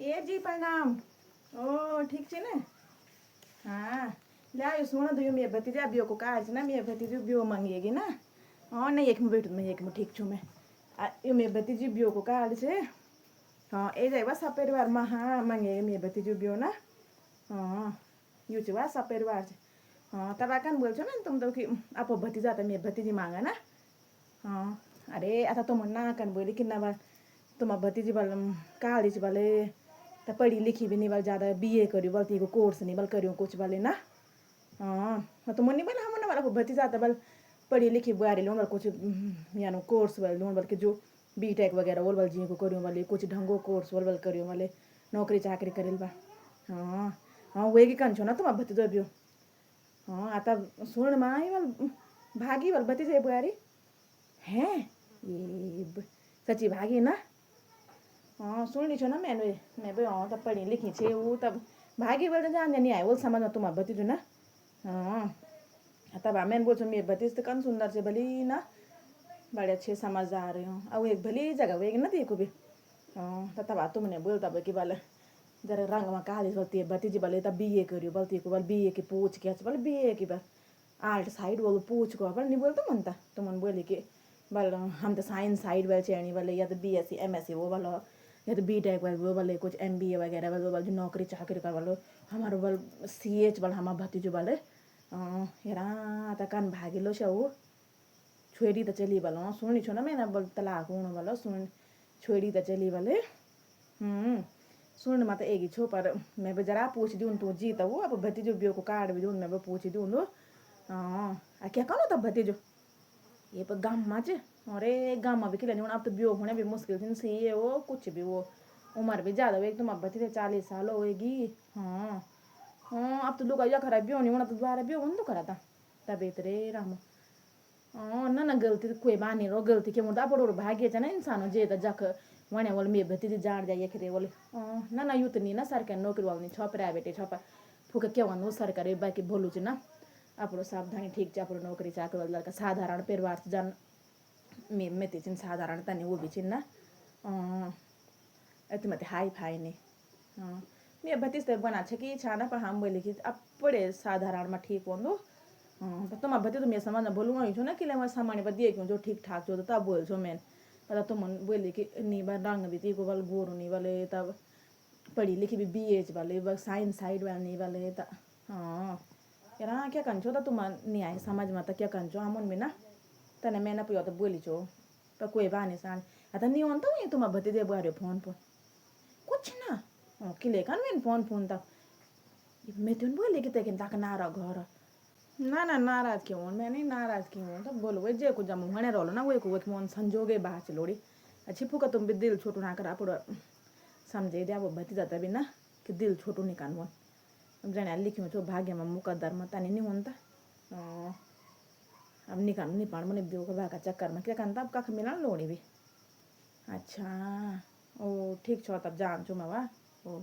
ए जी प्रणाम। ओ ठीक छे ने? हाँ ल्यायो सुन त यो मेरो भतिजा बियोको कार्ड छ ना, मेरो भतिजी बियो मांगेगी ना। हाँ नहीं एक में बैठू मैं, एक में ठीक छू मैं। यो मेरो भतिजी बियोको कार्ड छे। हाँ ए जाए वा सब परिवार महा मांगे मेरो भतिजी बियो ना। हाँ यो छे वा सब परिवार छे। हाँ तब आकन बोल छो ना तुम तो कि आप भतीजा तो मेरो भतीजी मांगा ना। हाँ अरे आता तुम ना कन बोली कि ना बार तुम भतीजी वाल काली वाले तो पढ़ी लिखी भी नहीं वाल ज़्यादा बीए करियो बल्कि को कोर्स नहीं बल करियो कुछ वाले ना। हाँ तो मुन्नी बोला हम वाला भतीजा तो बल पढ़ी लिखी बुआरी लोन कुछ यानो कोर्स वाले लोन बल्कि जो बीटेक वगैरह वो बल जी को करियो वाले कुछ ढंगो कोर्स वो बल करियो वाले नौकरी चाकरी करेल बा। हाँ हाँ वे की कन छो ना तुम भतीजो बियो। हाँ आता सुन माई वाल भागी वाल भतीजे बुआरी हैं ये सच्ची भागी ना। हाँ सुन छो ना मैंने मैं भी हाँ तब पढ़ी लिखी छे वो तब भागी बोल जान नहीं आए वो समझ में तुम भतीजो ना। हाँ तब मैंने बोल मेरे भतीज तो कन सुंदर से भली ना बड़े अच्छे समझदार हो अब एक भली जगह वेगी ना देखो भी। हाँ तब तुमने बोल तब कि बोले जरा रंग में काली बोलती है भतीजी बोले तब बीए करियो बोलती है बोल बीए की पूछ के बोले बीए की बार आर्ट साइड बोल पूछ को बोल नहीं बोलता मनता तो मन बोले कि बोल हम तो साइंस साइड वाले चेणी वाले या तो बीएससी एमएससी वो वाला या तो बीटेक वाले वाले कुछ एमबीए वगैरह वाले जो नौकरी चाकरी कर वालो हमारे वाल सीएच वाला हमारे भतीजो वाले हेरा आता कान भागिलो से वो छोड़ी तो चली वाला सुनी छो ना मैंने बोल तलाक होने वाला सुन छोड़ी तो चली वाले सुन मत एक ही छो पर मैं भी जरा पूछ दूँ तू जीता वो अब भतीजो बियो को कार्ड भी दूँ मैं भी पूछ दूँ लो। क्या करो तब भतीजो ये पर गाँव में चे अरे गाँव में भी खिलानी अब तो बियो होने भी मुश्किल थी सी है वो कुछ भी वो उम्र भी ज़्यादा हुई तुम अब भतीजे 40 साल होएगी। हाँ हाँ अब तो लोग या खराब भी होनी होना तो दोबारा भी होने तो करा था तबीयत रे राम। ना ना गलती तो कोई बात नहीं रो गलती के मुद्दा पर भाग्य च ना इंसान जे तो जख वने वाले मेरे भतीजे जान जाइए खरे बोले ना ना युत नहीं ना सरकारी नौकरी वाले नहीं छ प्राइवेट छ फूके क्या भन्नु सरकारी बाकी बोलू च ना अपनो सावधानी ठीक छ अपनो नौकरी चाकरी वाला लड़का साधारण परिवार से जान मेते चिन साधारण तनी वो भी चिन ना अति मत हाई फाई नहीं मेरे भतीज तो बना छ कि छाना पर हम बोले कि अब पड़े साधारण में ठीक होंदो तो तुम भती तो मेरे समझ बोलूँ ही छो ना कि मैं सामान्य पर दिए क्यों जो ठीक ठाक जो तब बोल छो मैं पता तुम बोले कि नहीं बार रंग भी थी को बल गोरू नहीं वाले तब पढ़ी लिखी भी बीएच वाले बस साइंस साइड वाले नहीं वाले तब यार क्या कंचो था तुम नहीं आए समझ में तो क्या कंचो हम में ना तने मैं ना पियो तो बोली छो पर कोई बात नहीं सान आता नहीं होता हूँ तुम भती दे बुआ फोन पर कुछ ना किले kan मैं फोन फोन तक मैं तुम बोले कि तेकिन तक नारा घर ना ना नाराज क्यों हूँ मैं नहीं नाराज क्यों हूँ तो बोलो वे जे को जमू हने रोलो ना वे को एक मन संजोगे बात लोड़ी अच्छी फूका तुम भी दिल छोटू ना करा पूरा समझे दिया वो भती जाता भी ना कि दिल छोटू नहीं कान अब जाने लिखी तो भाग्य में मुकद्दर में तानी नहीं होता अब निकाल नहीं पाण मने बियो का भागा चक्कर में क्या करता अब कख मिला लोड़ी भी अच्छा ओ ठीक छो तब जान छो मैं वा ओ